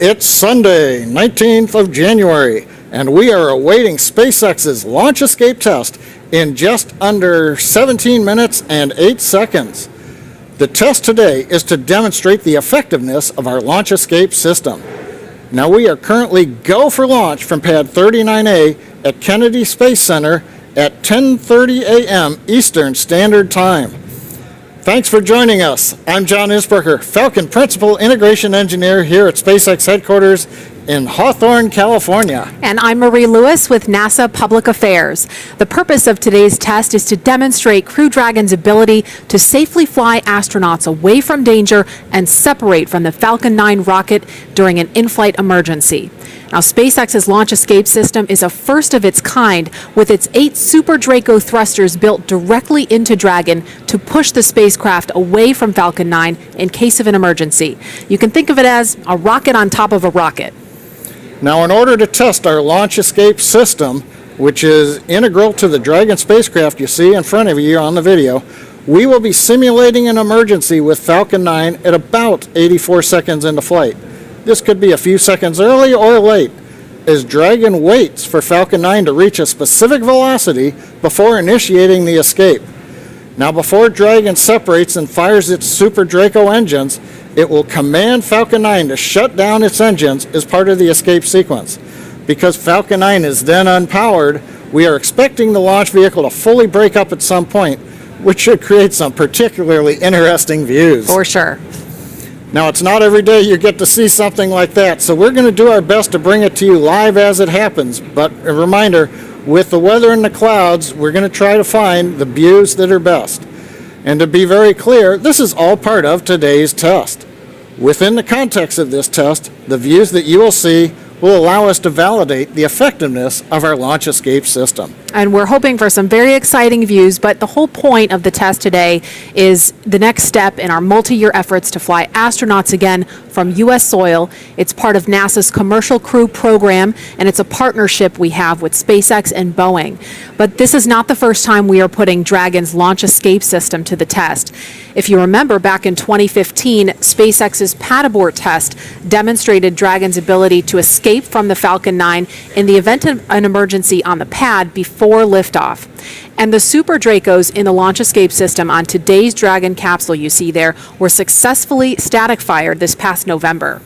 It's Sunday, 19th of January, and we are awaiting SpaceX's launch escape test in just under 17 minutes and 8 seconds. The test today is to demonstrate the effectiveness of our launch escape system. Now we are currently go for launch from pad 39A at Kennedy Space Center at 10:30 a.m. Eastern Standard Time. Thanks for joining us. I'm John Isberger, Falcon Principal Integration Engineer here at SpaceX headquarters in Hawthorne, California. And I'm Marie Lewis with NASA Public Affairs. The purpose of today's test is to demonstrate Crew Dragon's ability to safely fly astronauts away from danger and separate from the Falcon 9 rocket during an in-flight emergency. Now, SpaceX's launch escape system is a first of its kind, with its 8 Super Draco thrusters built directly into Dragon to push the spacecraft away from Falcon 9 in case of an emergency. You can think of it as a rocket on top of a rocket. Now, in order to test our launch escape system, which is integral to the Dragon spacecraft you see in front of you on the video, we will be simulating an emergency with Falcon 9 at about 84 seconds into flight. This could be a few seconds early or late, as Dragon waits for Falcon 9 to reach a specific velocity before initiating the escape. Now, before Dragon separates and fires its Super Draco engines, it will command Falcon 9 to shut down its engines as part of the escape sequence. Because Falcon 9 is then unpowered, we are expecting the launch vehicle to fully break up at some point, which should create some particularly interesting views. For sure. Now, it's not every day you get to see something like that, so we're going to do our best to bring it to you live as it happens. But a reminder, with the weather and the clouds, we're going to try to find the views that are best. And to be very clear, this is all part of today's test. Within the context of this test, the views that you will see will allow us to validate the effectiveness of our launch escape system. And we're hoping for some very exciting views, but the whole point of the test today is the next step in our multi-year efforts to fly astronauts again from U.S. soil. It's part of NASA's Commercial Crew Program, and it's a partnership we have with SpaceX and Boeing. But this is not the first time we are putting Dragon's launch escape system to the test. If you remember, back in 2015, SpaceX's Abort test demonstrated Dragon's ability to escape from the Falcon 9 in the event of an emergency on the pad before liftoff. And the Super Dracos in the launch escape system on today's Dragon capsule you see there were successfully static fired this past November.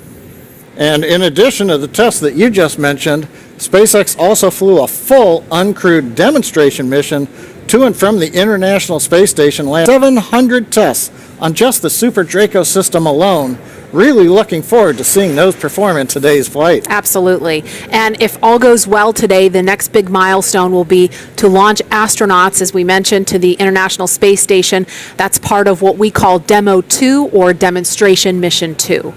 And in addition to the test that you just mentioned, SpaceX also flew a full uncrewed demonstration mission to and from the International Space Station last 700 tests on just the Super Draco system alone. Really looking forward to seeing those perform in today's flight. Absolutely. And if all goes well today, the next big milestone will be to launch astronauts, as we mentioned, to the International Space Station. That's part of what we call Demo 2 or Demonstration Mission 2.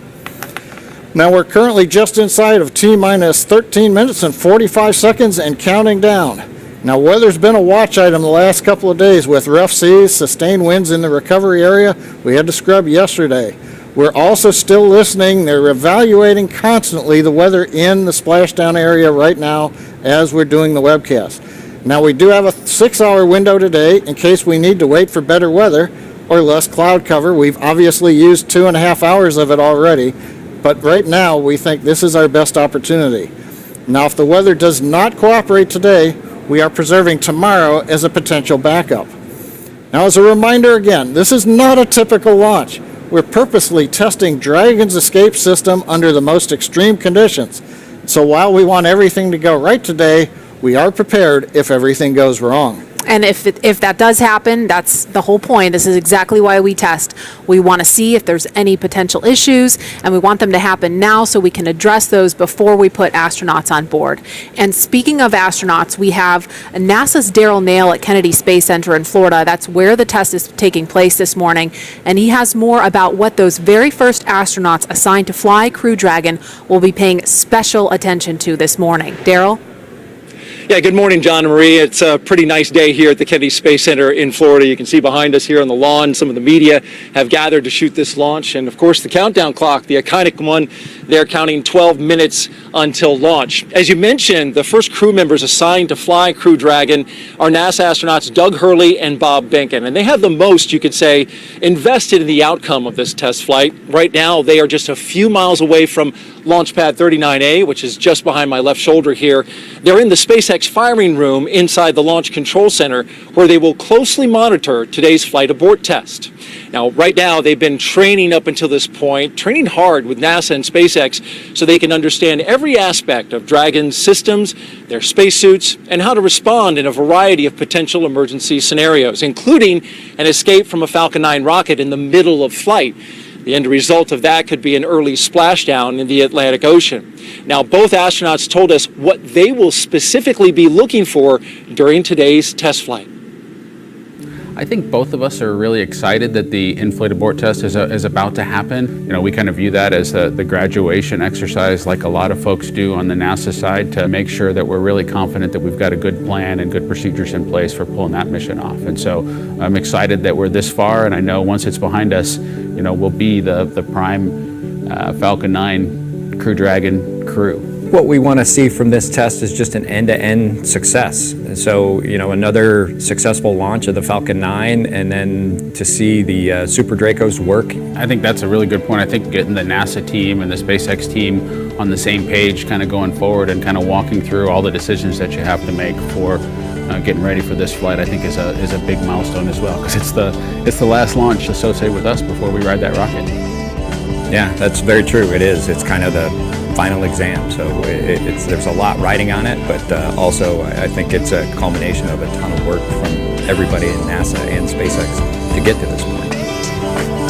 Now we're currently just inside of T-minus 13 minutes and 45 seconds and counting down. Now, weather's been a watch item the last couple of days with rough seas, sustained winds in the recovery area. We had to scrub yesterday. We're also still listening. They're evaluating constantly the weather in the splashdown area right now as we're doing the webcast. Now, we do have a 6-hour window today in case we need to wait for better weather or less cloud cover. We've obviously used 2.5 hours of it already, but right now we think this is our best opportunity. Now, if the weather does not cooperate today, we are preserving tomorrow as a potential backup. Now, as a reminder again, this is not a typical launch. We're purposely testing Dragon's escape system under the most extreme conditions. So while we want everything to go right today, we are prepared if everything goes wrong. And if that does happen, that's the whole point. This is exactly why we test. We want to see if there's any potential issues, and we want them to happen now so we can address those before we put astronauts on board. And speaking of astronauts, we have NASA's Darrell Nail at Kennedy Space Center in Florida. That's where the test is taking place this morning. And he has more about what those very first astronauts assigned to fly Crew Dragon will be paying special attention to this morning. Darrell? Yeah, good morning, John and Marie. It's a pretty nice day here at the Kennedy Space Center in Florida. You can see behind us here on the lawn, some of the media have gathered to shoot this launch. And of course, the countdown clock, the iconic one, they're counting 12 minutes until launch. As you mentioned, the first crew members assigned to fly Crew Dragon are NASA astronauts Doug Hurley and Bob Behnken. And they have the most, you could say, invested in the outcome of this test flight. Right now, they are just a few miles away from Launch Pad 39A, which is just behind my left shoulder here. They're in the SpaceX firing room inside the Launch Control Center, where they will closely monitor today's flight abort test. Now, right now, they've been training up until this point, training hard with NASA and SpaceX so they can understand every aspect of Dragon's systems, their spacesuits, and how to respond in a variety of potential emergency scenarios, including an escape from a Falcon 9 rocket in the middle of flight. The end result of that could be an early splashdown in the Atlantic Ocean. Now, both astronauts told us what they will specifically be looking for during today's test flight. I think both of us are really excited that the in-flight abort test is about to happen. You know, we kind of view that as the graduation exercise, like a lot of folks do on the NASA side, to make sure that we're really confident that we've got a good plan and good procedures in place for pulling that mission off. And so I'm excited that we're this far, and I know once it's behind us, you know, we'll be the prime Falcon 9 Crew Dragon crew. What we want to see from this test is just an end-to-end success. So, you know, another successful launch of the Falcon 9, and then to see the Super Dracos work. I think that's a really good point. I think getting the NASA team and the SpaceX team on the same page kind of going forward and kind of walking through all the decisions that you have to make for getting ready for this flight, I think is a big milestone as well, because it's the last launch associated with us before we ride that rocket. Yeah, that's very true. It is. It's kind of the final exam, so there's a lot riding on it, but also I think it's a culmination of a ton of work from everybody in NASA and SpaceX to get to this point.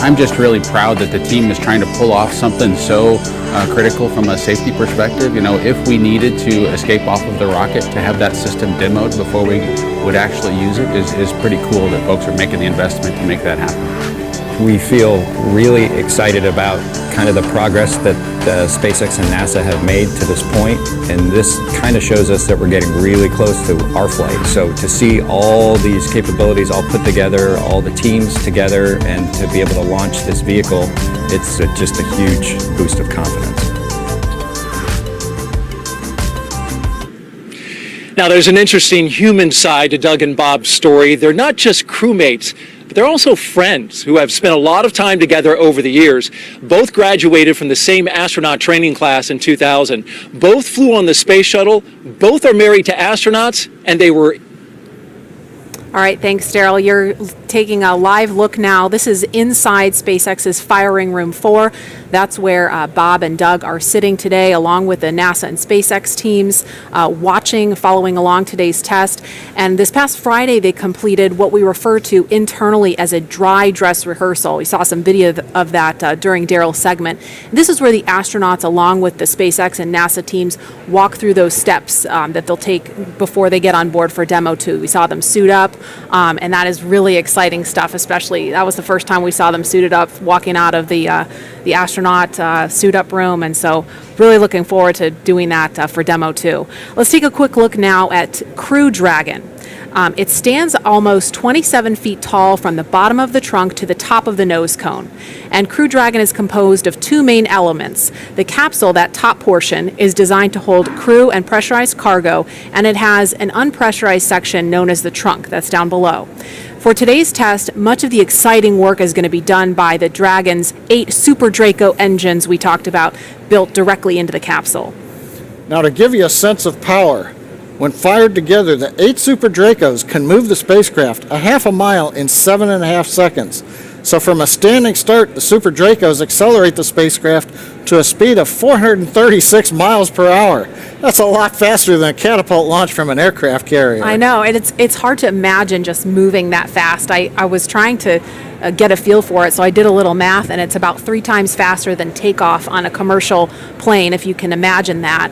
I'm just really proud that the team is trying to pull off something so critical from a safety perspective. You know, if we needed to escape off of the rocket, to have that system demoed before we would actually use it is pretty cool that folks are making the investment to make that happen. We feel really excited about kind of the progress that SpaceX and NASA have made to this point, and this kind of shows us that we're getting really close to our flight. So to see all these capabilities all put together, all the teams together, and to be able to launch this vehicle, it's just a huge boost of confidence. Now, there's an interesting human side to Doug and Bob's story. They're not just crewmates, but they're also friends who have spent a lot of time together over the years. Both graduated from the same astronaut training class in 2000. Both flew on the space shuttle. Both are married to astronauts, and they were... All right, thanks, Daryl. You're taking a live look now. This is inside SpaceX's firing room 4. That's where Bob and Doug are sitting today, along with the NASA and SpaceX teams, following along today's test. And this past Friday, they completed what we refer to internally as a dry dress rehearsal. We saw some video of that during Daryl's segment. This is where the astronauts, along with the SpaceX and NASA teams, walk through those steps that they'll take before they get on board for Demo 2. We saw them suit up, and that is really exciting stuff, especially that was the first time we saw them suited up walking out of the astronaut suit up room, and so really looking forward to doing that for Demo 2. Let's take a quick look now at Crew Dragon. It stands almost 27 feet tall from the bottom of the trunk to the top of the nose cone. And Crew Dragon is composed of two main elements. The capsule, that top portion, is designed to hold crew and pressurized cargo, and it has an unpressurized section known as the trunk that's down below. For today's test, much of the exciting work is going to be done by the Dragon's 8 Super Draco engines we talked about, built directly into the capsule. Now, to give you a sense of power, when fired together, the 8 Super Dracos can move the spacecraft a half a mile in 7.5 seconds. So from a standing start, the Super Dracos accelerate the spacecraft to a speed of 436 miles per hour. That's a lot faster than a catapult launch from an aircraft carrier. I know, and it's hard to imagine just moving that fast. I was trying to get a feel for it, so I did a little math, and it's about 3 times faster than takeoff on a commercial plane, if you can imagine that.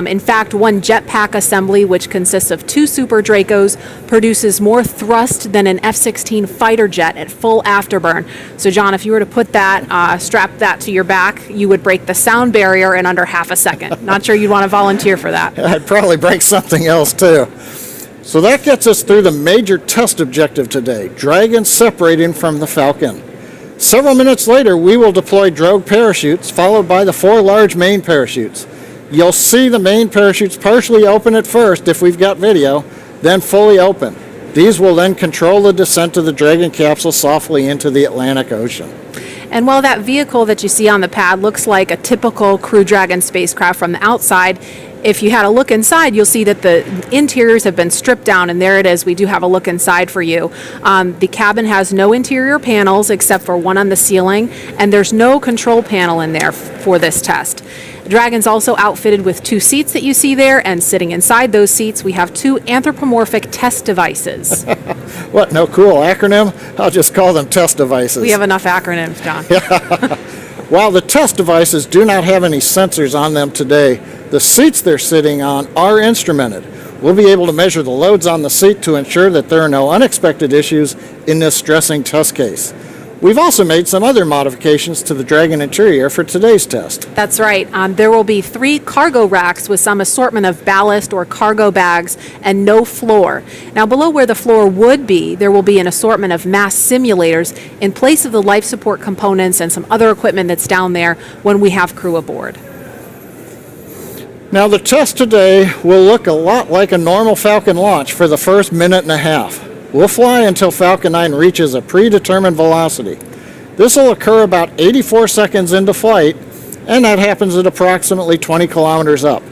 In fact, one jetpack assembly, which consists of 2 Super Dracos, produces more thrust than an F-16 fighter jet at full afterburn. So, John, if you were to put that, strap that to your back, you would break the sound barrier in under half a second. Not sure you'd want to volunteer for that. I'd probably break something else, too. So that gets us through the major test objective today, Dragon separating from the Falcon. Several minutes later, we will deploy drogue parachutes, followed by the 4 large main parachutes. You'll see the main parachutes partially open at first, if we've got video, then fully open. These will then control the descent of the Dragon capsule softly into the Atlantic Ocean. And while that vehicle that you see on the pad looks like a typical Crew Dragon spacecraft from the outside, if you had a look inside, you'll see that the interiors have been stripped down, and there it is. We do have a look inside for you. The cabin has no interior panels except for one on the ceiling, and there's no control panel in there for this test. Dragon's also outfitted with 2 seats that you see there, and sitting inside those seats, we have 2 anthropomorphic test devices. What, no cool acronym? I'll just call them test devices. We have enough acronyms, John. While the test devices do not have any sensors on them today, the seats they're sitting on are instrumented. We'll be able to measure the loads on the seat to ensure that there are no unexpected issues in this stressing test case. We've also made some other modifications to the Dragon interior for today's test. That's right. There will be 3 cargo racks with some assortment of ballast or cargo bags and no floor. Now, below where the floor would be, there will be an assortment of mass simulators in place of the life support components and some other equipment that's down there when we have crew aboard. Now, the test today will look a lot like a normal Falcon launch for the first minute and a half. We'll fly until Falcon 9 reaches a predetermined velocity. This will occur about 84 seconds into flight, and that happens at approximately 20 kilometers up.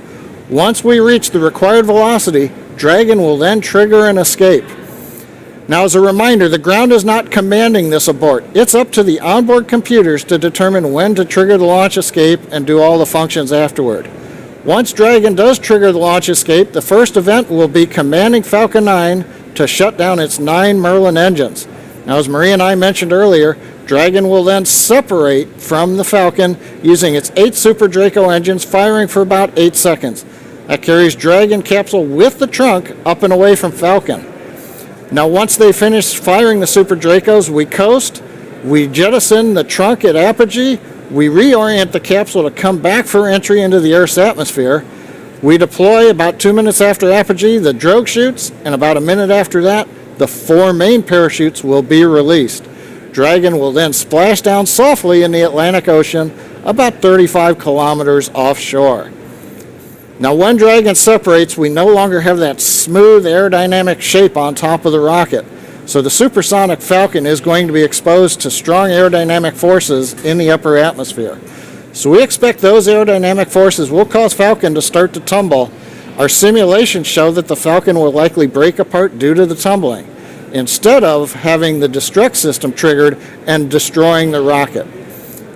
Once we reach the required velocity, Dragon will then trigger an escape. Now, as a reminder, the ground is not commanding this abort. It's up to the onboard computers to determine when to trigger the launch escape and do all the functions afterward. Once Dragon does trigger the launch escape, the first event will be commanding Falcon 9 to shut down its 9 Merlin engines. Now, as Marie and I mentioned earlier, Dragon will then separate from the Falcon using its 8 Super Draco engines, firing for about 8 seconds. That carries Dragon capsule with the trunk up and away from Falcon. Now, once they finish firing the Super Dracos, we coast, we jettison the trunk at apogee, we reorient the capsule to come back for entry into the Earth's atmosphere. We deploy about 2 minutes after apogee the drogue chutes, and about a minute after that, the 4 main parachutes will be released. Dragon will then splash down softly in the Atlantic Ocean about 35 kilometers offshore. Now, when Dragon separates, we no longer have that smooth aerodynamic shape on top of the rocket. So the supersonic Falcon is going to be exposed to strong aerodynamic forces in the upper atmosphere. So we expect those aerodynamic forces will cause Falcon to start to tumble. Our simulations show that the Falcon will likely break apart due to the tumbling, instead of having the destruct system triggered and destroying the rocket.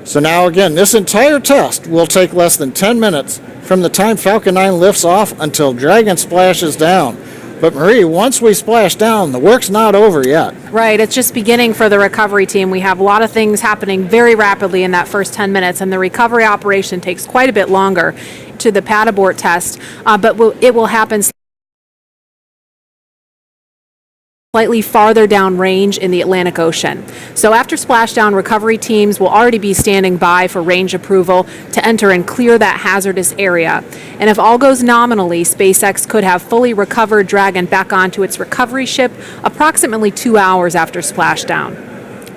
So now again, this entire test will take less than 10 minutes from the time Falcon 9 lifts off until Dragon splashes down. But Marie, once we splash down, the work's not over yet. Right, it's just beginning for the recovery team. We have a lot of things happening very rapidly in that first 10 minutes, and the recovery operation takes quite a bit longer to the pad abort test, but it will happen slightly farther downrange in the Atlantic Ocean. So after splashdown, recovery teams will already be standing by for range approval to enter and clear that hazardous area. And if all goes nominally, SpaceX could have fully recovered Dragon back onto its recovery ship approximately 2 hours after splashdown.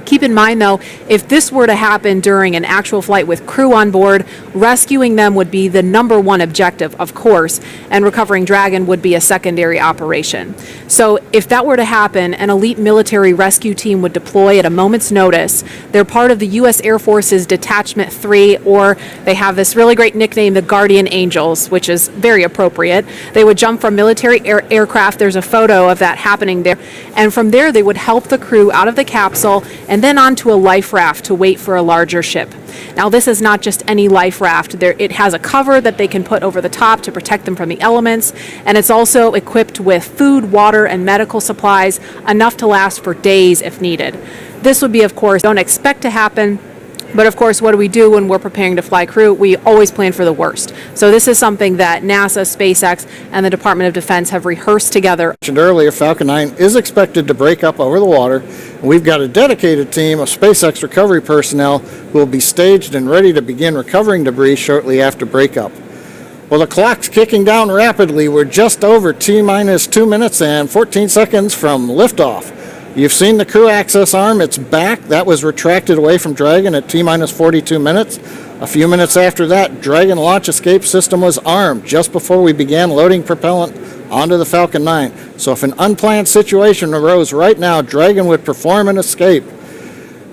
Keep in mind, though, if this were to happen during an actual flight with crew on board, rescuing them would be the #1 objective, of course, and recovering Dragon would be a secondary operation. So if that were to happen, an elite military rescue team would deploy at a moment's notice. They're part of the U.S. Air Force's Detachment 3, or they have this really great nickname, the Guardian Angels, which is very appropriate. They would jump from military aircraft. There's a photo of that happening there. And from there, they would help the crew out of the capsule and then onto a life raft to wait for a larger ship. Now, this is not just any life raft. It has a cover that they can put over the top to protect them from the elements, and it's also equipped with food, water, and medical supplies, enough to last for days if needed. This would be, of course, don't expect to happen, but of course, what do we do when we're preparing to fly crew? We always plan for the worst. So this is something that NASA, SpaceX, and the Department of Defense have rehearsed together. Mentioned earlier, Falcon 9 is expected to break up over the water. We've got a dedicated team of SpaceX recovery personnel who will be staged and ready to begin recovering debris shortly after breakup. Well, the clock's kicking down rapidly. We're just over T-minus 2 minutes and 14 seconds from liftoff. You've seen the crew access arm. It's back. That was retracted away from Dragon at T-minus 42 minutes. A few minutes after that, Dragon launch escape system was armed just before we began loading propellant onto the Falcon 9. So if an unplanned situation arose right now, Dragon would perform an escape.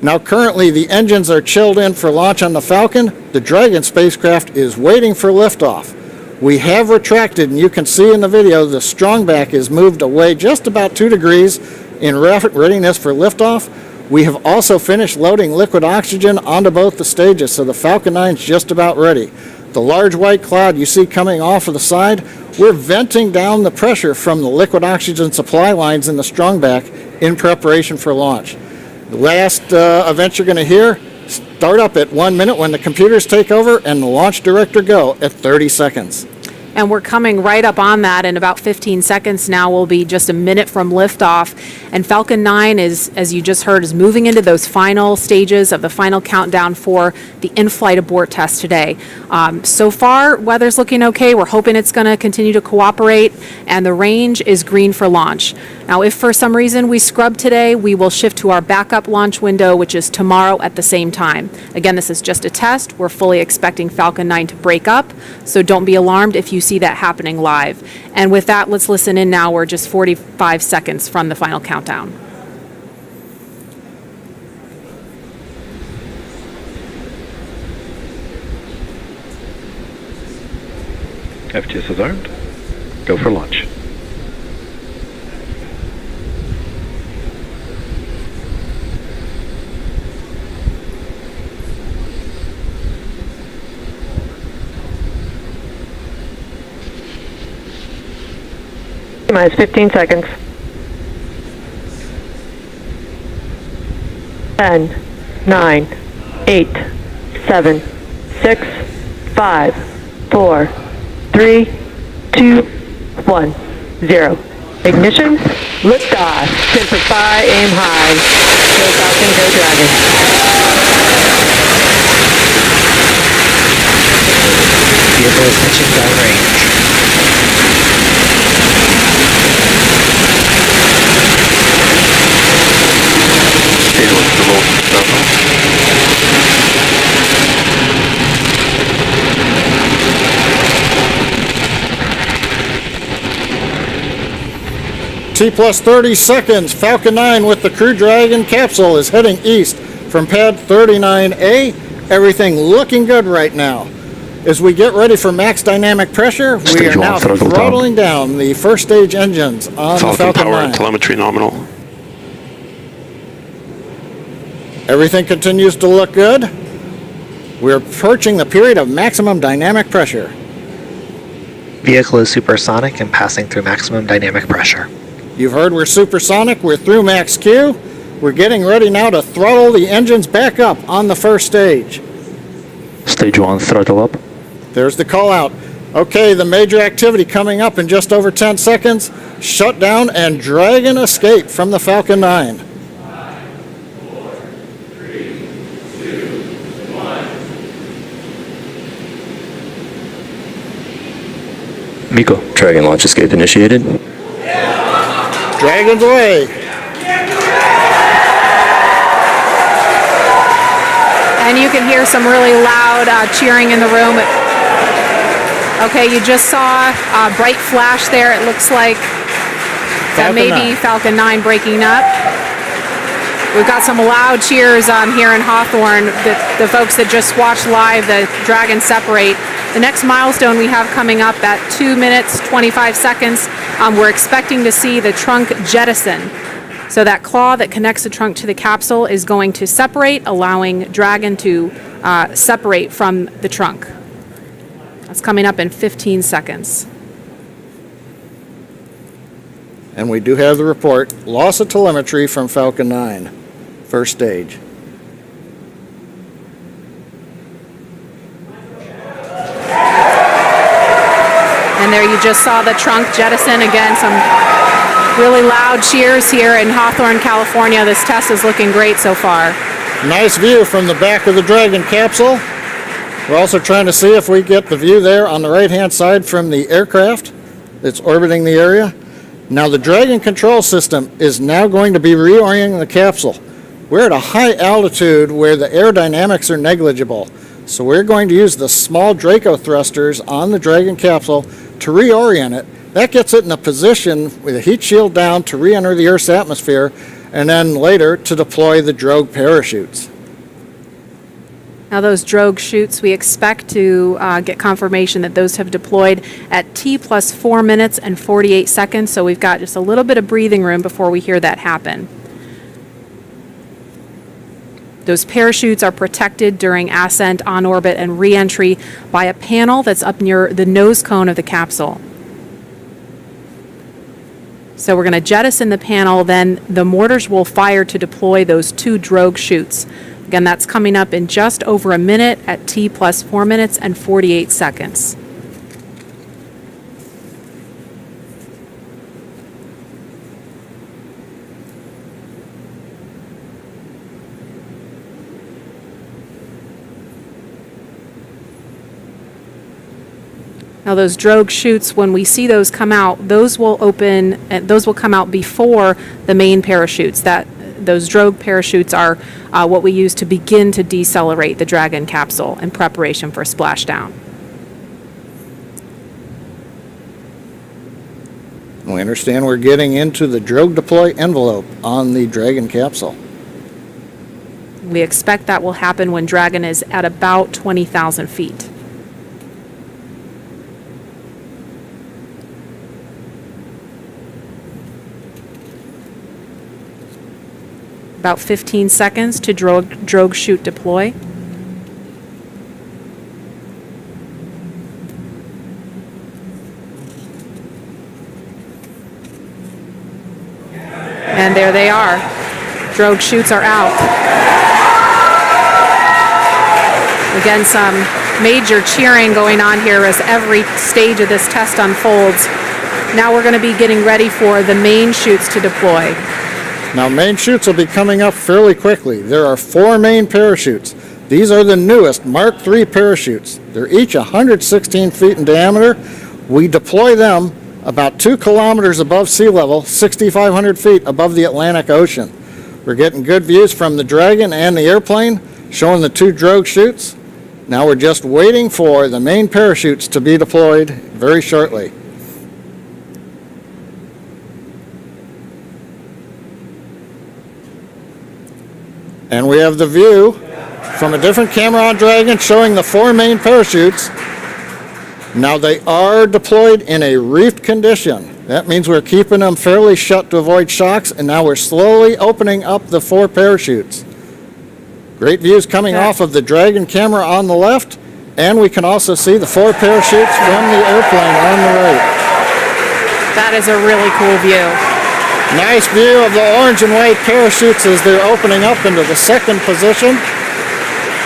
Now currently the engines are chilled in for launch on the Falcon. The Dragon spacecraft is waiting for liftoff. We have retracted, and you can see in the video the strongback is moved away just about 2 degrees in readiness for liftoff. We have also finished loading liquid oxygen onto both the stages, so the Falcon 9 is just about ready. The large white cloud you see coming off of the side, we're venting down the pressure from the liquid oxygen supply lines in the strongback in preparation for launch. The last event you're going to hear start up at 1 minute when the computers take over and the launch director go at 30 seconds. And we're coming right up on that in about 15 seconds now. We'll be just a minute from liftoff. And Falcon 9 is, as you just heard, is moving into those final stages of the final countdown for the in-flight abort test today. So far, weather's looking okay. We're hoping it's going to continue to cooperate, and the range is green for launch. Now, if for some reason we scrub today, we will shift to our backup launch window, which is tomorrow at the same time. Again, this is just a test. We're fully expecting Falcon 9 to break up, so don't be alarmed if you see that happening live. And with that, let's listen in now. We're just 45 seconds from the final countdown. FTS is armed. Go for launch. Minus 15 seconds. 10, 9, 8, 7, 6, 5, 4, 3, 2, 1, 0. Ignition, liftoff. 10 for 5, aim high. Go Falcon, go Dragon. Vehicle is touching down range. T plus 30 seconds. Falcon 9 with the Crew Dragon capsule is heading east from pad 39A. Everything looking good right now. As we get ready for max dynamic pressure, we are now throttling down the first stage engines on the Falcon 9. And telemetry nominal. Everything continues to look good. We're approaching the period of maximum dynamic pressure. Vehicle is supersonic and passing through maximum dynamic pressure. You've heard we're supersonic. We're through max Q. We're getting ready now to throttle the engines back up on the first stage. Stage 1, throttle up. There's the call out. Okay, the major activity coming up in just over 10 seconds. Shutdown and Dragon escape from the Falcon 9. Miko. Dragon launch escape initiated. Dragon's away. And you can hear some really loud cheering in the room. Okay, you just saw a bright flash there. It looks like that may be Falcon 9 breaking up. We've got some loud cheers here in Hawthorne. The folks that just watched live the Dragon separate. The next milestone we have coming up at 2 minutes, 25 seconds, we're expecting to see the trunk jettison. So that claw that connects the trunk to the capsule is going to separate, allowing Dragon to separate from the trunk. That's coming up in 15 seconds. And we do have the report. Loss of telemetry from Falcon 9, first stage. And there you just saw the trunk jettison. Again, some really loud cheers here in Hawthorne, California. This test is looking great so far. Nice view from the back of the Dragon capsule. We're also trying to see if we get the view there on the right-hand side from the aircraft that's orbiting the area. Now the Dragon control system is now going to be reorienting the capsule. We're at a high altitude where the aerodynamics are negligible. So we're going to use the small Draco thrusters on the Dragon capsule to reorient it. That gets it in a position with a heat shield down to re-enter the Earth's atmosphere and then later to deploy the drogue parachutes. Now those drogue chutes, we expect to get confirmation that those have deployed at T plus 4 minutes and 48 seconds, so we've got just a little bit of breathing room before we hear that happen. Those parachutes are protected during ascent, on orbit, and re-entry by a panel that's up near the nose cone of the capsule. So we're going to jettison the panel, then the mortars will fire to deploy those 2 drogue chutes. Again, that's coming up in just over a minute at T plus 4 minutes and 48 seconds. Now those drogue chutes, when we see those come out, those will open, those will come out before the main parachutes. Those drogue parachutes are what we use to begin to decelerate the Dragon capsule in preparation for splashdown. We understand we're getting into the drogue deploy envelope on the Dragon capsule. We expect that will happen when Dragon is at about 20,000 feet. About 15 seconds to drogue chute deploy. And there they are. Drogue chutes are out. Again, some major cheering going on here as every stage of this test unfolds. Now we're going to be getting ready for the main chutes to deploy. Now, main chutes will be coming up fairly quickly. There are 4 main parachutes. These are the newest Mark III parachutes. They're each 116 feet in diameter. We deploy them about 2 kilometers above sea level, 6,500 feet above the Atlantic Ocean. We're getting good views from the Dragon and the airplane, showing the 2 drogue chutes. Now we're just waiting for the main parachutes to be deployed very shortly. And we have the view from a different camera on Dragon showing the 4 main parachutes. Now they are deployed in a reefed condition. That means we're keeping them fairly shut to avoid shocks, and now we're slowly opening up the 4 parachutes. Great views coming off of the Dragon camera on the left, and we can also see the 4 parachutes from the airplane on the right. That is a really cool view. Nice view of the orange and white parachutes as they're opening up into the 2nd position.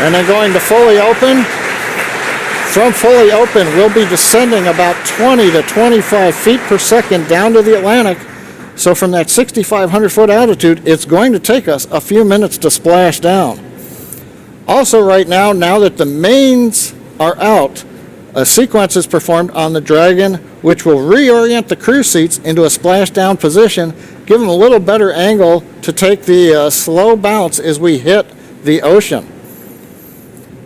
And then going to fully open. From fully open, we'll be descending about 20 to 25 feet per second down to the Atlantic. So from that 6,500 foot altitude, it's going to take us a few minutes to splash down. Also right now that the mains are out, a sequence is performed on the Dragon, which will reorient the crew seats into a splashdown position, give them a little better angle to take the slow bounce as we hit the ocean.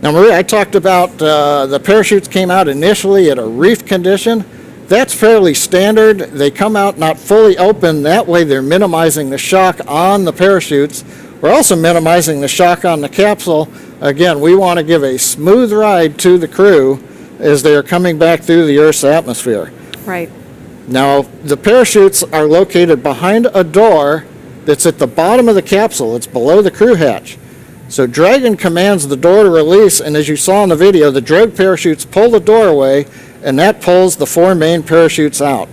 Now, Maria, I talked about the parachutes came out initially at a reef condition. That's fairly standard. They come out not fully open. That way they're minimizing the shock on the parachutes. We're also minimizing the shock on the capsule. Again, we want to give a smooth ride to the crew as they are coming back through the Earth's atmosphere. Right. Now, the parachutes are located behind a door that's at the bottom of the capsule. It's below the crew hatch. So Dragon commands the door to release, and as you saw in the video, the drogue parachutes pull the door away, and that pulls the 4 main parachutes out.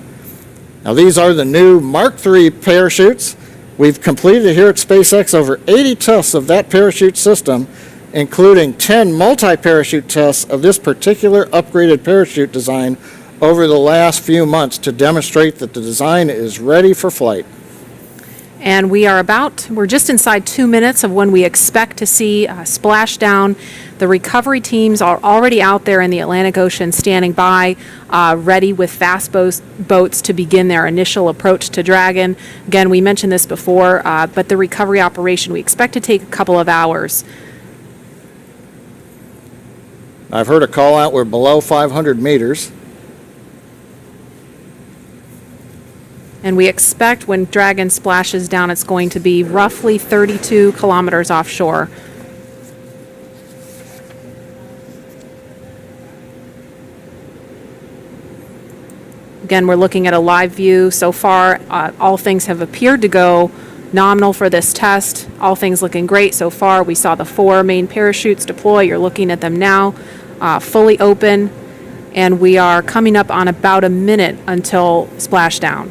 Now, these are the new Mark III parachutes. We've completed here at SpaceX over 80 tests of that parachute system, including 10 multi-parachute tests of this particular upgraded parachute design over the last few months to demonstrate that the design is ready for flight. And we're just inside 2 minutes of when we expect to see splashdown. The recovery teams are already out there in the Atlantic Ocean standing by, ready with fast boats to begin their initial approach to Dragon. Again, we mentioned this before, but the recovery operation we expect to take a couple of hours. I've heard a call out, we're below 500 meters. And we expect when Dragon splashes down, it's going to be roughly 32 kilometers offshore. Again, we're looking at a live view. So far, all things have appeared to go nominal for this test. All things looking great so far. We saw the 4 main parachutes deploy. You're looking at them now, fully open. And we are coming up on about a minute until splashdown.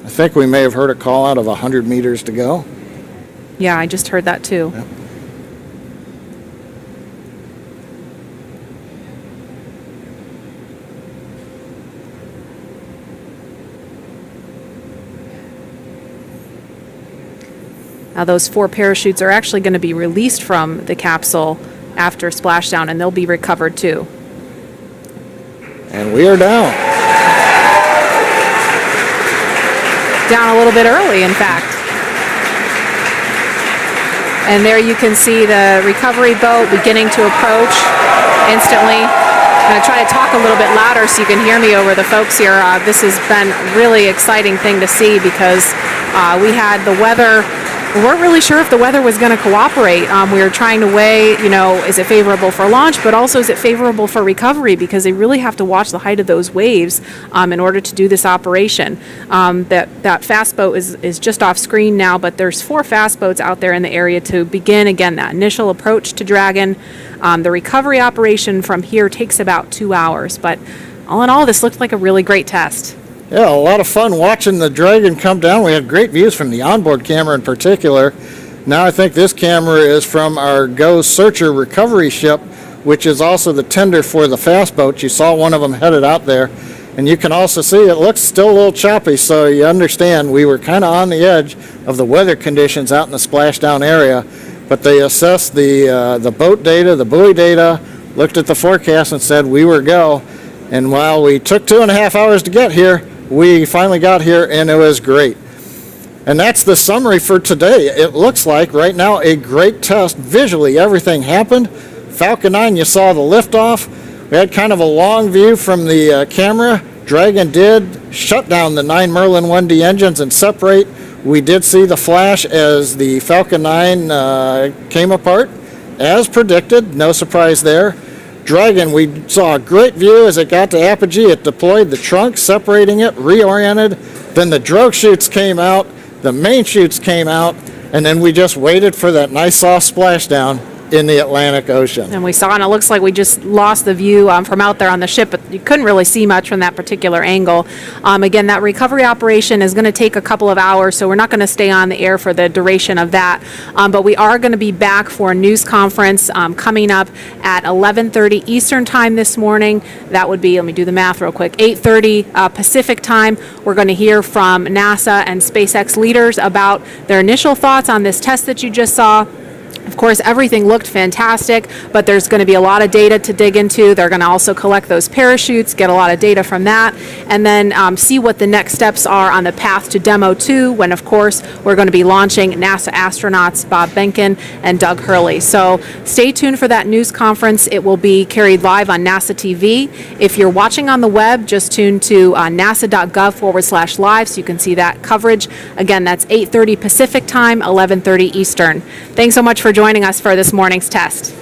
I think we may have heard a call out of 100 meters to go. Yeah, I just heard that too. Yep. Now those 4 parachutes are actually going to be released from the capsule after splashdown, and they'll be recovered too. And we are down. Down a little bit early, in fact. And there you can see the recovery boat beginning to approach instantly. I'm going to try to talk a little bit louder so you can hear me over the folks here. This has been a really exciting thing to see because we had the weather. We weren't really sure if the weather was going to cooperate. We were trying to weigh, is it favorable for launch, but also is it favorable for recovery, because they really have to watch the height of those waves in order to do this operation. That fast boat is just off screen now, but there's 4 fast boats out there in the area to begin, again, that initial approach to Dragon. The recovery operation from here takes about 2 hours, but all in all, this looked like a really great test. Yeah, a lot of fun watching the Dragon come down. We had great views from the onboard camera in particular. Now I think this camera is from our Go Searcher recovery ship, which is also the tender for the fast boats. You saw one of them headed out there. And you can also see it looks still a little choppy, so you understand we were kind of on the edge of the weather conditions out in the splashdown area. But they assessed the boat data, the buoy data, looked at the forecast and said we were go. And while we took 2.5 hours to get here, we finally got here, and it was great. And that's the summary for today. It looks like right now a great test. Visually, everything happened. Falcon 9, you saw the liftoff. We had kind of a long view from the camera. Dragon did shut down the 9 Merlin 1D engines and separate. We did see the flash as the Falcon 9 came apart, as predicted. No surprise there. Dragon, we saw a great view as it got to apogee. It deployed the trunk, separating it, reoriented. Then the drogue chutes came out, the main chutes came out, and then we just waited for that nice soft splashdown in the Atlantic Ocean. And we saw, and it looks like we just lost the view from out there on the ship, but you couldn't really see much from that particular angle. Again, that recovery operation is going to take a couple of hours, so we're not going to stay on the air for the duration of that. But we are going to be back for a news conference coming up at 11:30 Eastern time this morning. That would be, let me do the math real quick, 8:30 Pacific time. We're going to hear from NASA and SpaceX leaders about their initial thoughts on this test that you just saw. Of course, everything looked fantastic, but there's going to be a lot of data to dig into. They're going to also collect those parachutes, get a lot of data from that, and then see what the next steps are on the path to Demo 2, when, of course, we're going to be launching NASA astronauts Bob Behnken and Doug Hurley. So stay tuned for that news conference. It will be carried live on NASA TV. If you're watching on the web, just tune to nasa.gov/live so you can see that coverage. Again, that's 8:30 Pacific time, 11:30 Eastern. Thanks so much for joining us for this morning's test.